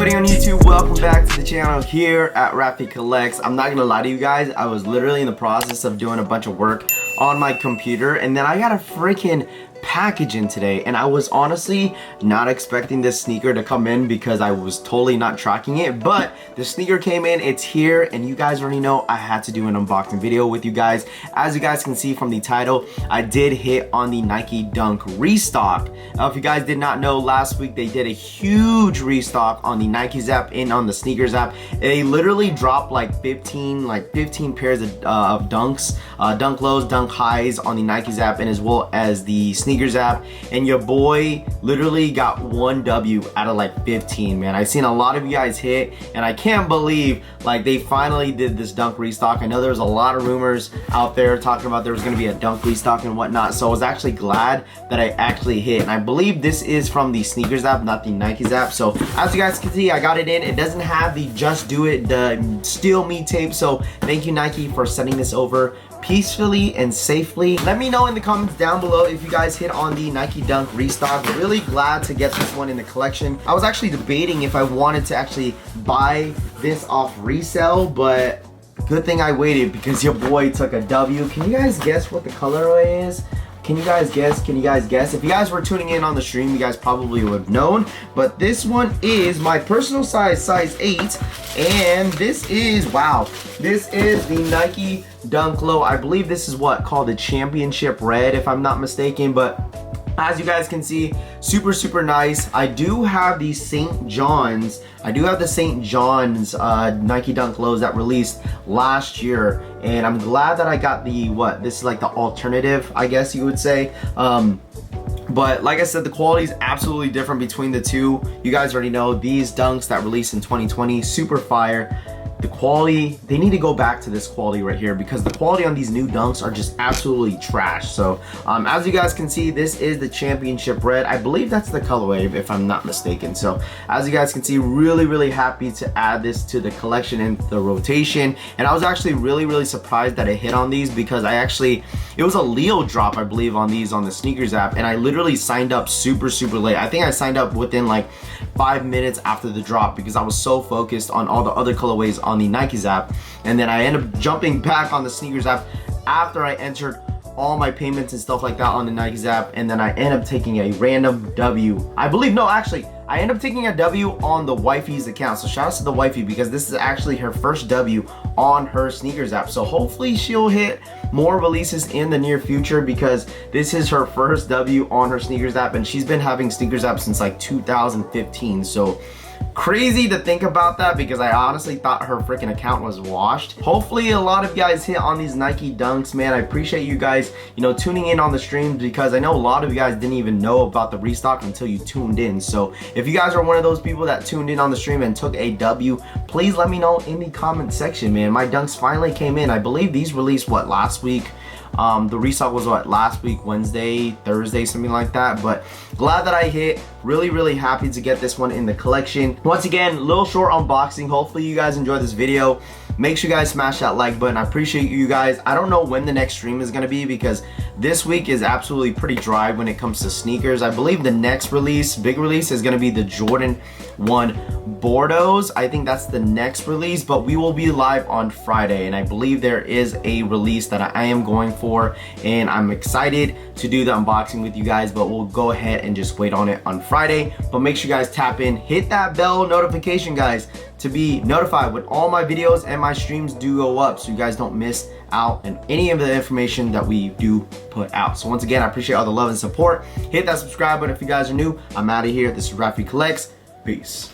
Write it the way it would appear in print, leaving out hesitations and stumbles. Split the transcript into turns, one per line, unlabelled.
everybody on YouTube? Welcome back to the channel here at RaffyCollects. I'm not gonna lie to you guys, I was literally in the process of doing a bunch of work on my computer, and then I got a freaking package in today, and I was honestly not expecting this sneaker to come in because I was totally not tracking it, but the sneaker came in, it's here, and you guys already know I had to do an unboxing video with you guys. As you guys can see from the title, I did hit on the Nike Dunk Restock. If you guys did not know, last week they did a huge restock on the Nike's app and on the sneakers app. They literally dropped like 15 pairs of dunks, dunk lows, dunk highs on the Nike's app, and as well as the sneakers app, and your boy literally got 1 W out of like 15, man. I've seen a lot of you guys hit, and I can't believe like they finally did this dunk restock. I know there was a lot of rumors out there talking about there was going to be a dunk restock and whatnot, so I was actually glad that I actually hit, and I believe this is from the sneakers app, not the Nike's app. So as you guys can see, I got it in. It doesn't have the Just Do It, the Steal Me tape, so thank you Nike for sending this over peacefully and safely. Let me know in the comments down below if you guys hit on the Nike Dunk Restock. Really glad to get this one in the collection. I was actually debating if I wanted to actually buy this off resale, but good thing I waited because your boy took a W. Can you guys guess what the colorway is? Can you guys guess? Can you guys guess? If you guys were tuning in on the stream, you guys probably would have known, but this one is my personal size 8, and this is, wow, this is the Nike Dunk Low. I believe this is what called the Championship Red, if I'm not mistaken, but as you guys can see, super nice. I do have the St. John's. Nike Dunk Lows that released last year, and I'm glad that I got the this is like the alternative, I guess you would say. But like I said, the quality is absolutely different between the two. You guys already know these dunks that released in 2020, super fire. The quality, they need to go back to this quality right here because the quality on these new dunks are just absolutely trash. So as you guys can see, this is the Championship Red. I believe that's the colorway if I'm not mistaken. So as you guys can see, really happy to add this to the collection and the rotation. And I was actually really surprised that I hit on these because it was a Leo drop, I believe, on these on the sneakers app, and I literally signed up super late. I think I signed up within like 5 minutes after the drop because I was so focused on all the other colorways on the Nike's app, and then I ended up jumping back on the sneakers app after I entered all my payments and stuff like that on the Nike's app, and then I end up taking a random W. I believe, no, actually, I end up taking a W on the wifey's account. So shout out to the wifey because this is actually her first W on her sneakers app. So hopefully she'll hit more releases in the near future because this is her first W on her sneakers app, and she's been having sneakers app since like 2015. So crazy to think about that because I honestly thought her freaking account was washed. Hopefully a lot of you guys hit on these Nike Dunks, man. I appreciate you guys, tuning in on the streams because I know a lot of you guys didn't even know about the restock until you tuned in. So if you guys are one of those people that tuned in on the stream and took a W, please let me know in the comment section, man. My dunks finally came in. I believe these released last week. The restock was last week, Wednesday, Thursday, something like that. But glad that I hit. Really happy to get this one in the collection. Once again, little short unboxing. Hopefully you guys enjoyed this video. Make sure you guys smash that like button. I appreciate you guys. I don't know when the next stream is going to be because this week is absolutely pretty dry when it comes to sneakers. I believe the next big release is going to be the Jordan 1 Bordeaux. I think that's the next release, but we will be live on Friday, and I believe there is a release that I am going for, and I'm excited to do the unboxing with you guys, but we'll go ahead and just wait on it on Friday. But make sure you guys tap in, hit that bell notification, guys, to be notified when all my videos and my streams do go up so you guys don't miss out on any of the information that we do put out. So once again, I appreciate all the love and support. Hit that subscribe button if you guys are new. I'm out of here. This is RaffyCollects. Peace.